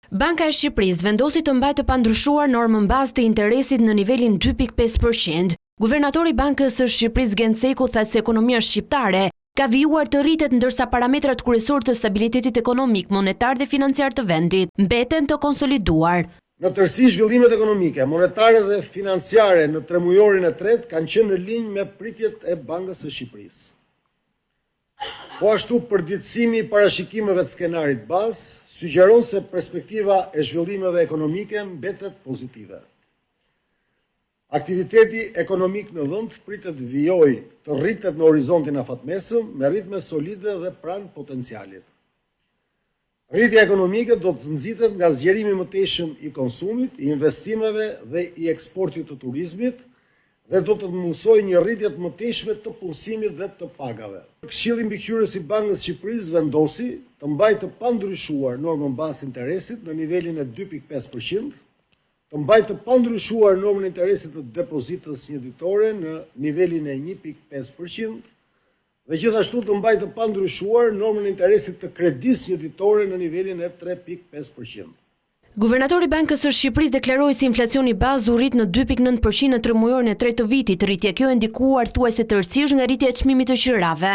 Banka e Shqipërisë vendosi të mbajë të pandryshuar normën bazë të interesit në nivelin 2.5%. Guvernatori i Bankës së Shqipërisë Genceku tha se ekonomia shqiptare ka vijuar të rritet ndërsa parametrat kryesor të stabilitetit ekonomik, monetar dhe financiar të vendit mbeten të konsoliduar. Në tërësi, zhvillimet ekonomike, monetare dhe financiare në tremujorin e tretë kanë qenë në linjë me pritjet e Bankës së Shqipërisë. Po ashtu, përditësimi i parashikimeve të skenarit bazë sugjeron se perspektiva e zhvillimeve ekonomike mbetet pozitive. Aktiviteti ekonomik në vend pritet vijojë të rritet në horizontin afatmesëm me ritme solide dhe pranë potencialit. Rritja ekonomike do të nxitet nga zgjerimi i mëtejshëm i konsumit, i investimeve dhe i eksportit të turizmit dhe do të mundsojë një rritje të mëtejshme të punësimit dhe të pagave. Këshilli mbikëqyrës i Bankës së Shqipërisë vendosi të mbajë të pandryshuar normën bazë interesit në nivelin e 2.5%, të mbajë të pandryshuar normën e interesit të depozitës një ditore në nivelin e 1.5% dhe gjithashtu të mbajë të pandryshuar normën e interesit të kredisë një ditore në nivelin e 3.5%. Guvernatori i Bankës së Shqipërisë deklaroi se inflacioni bazë u rrit në 2.9% në tremujorin e tretë të vitit, rritje kjo e ndikuar thuajse tërësisht nga rritja e çmimit të qirave.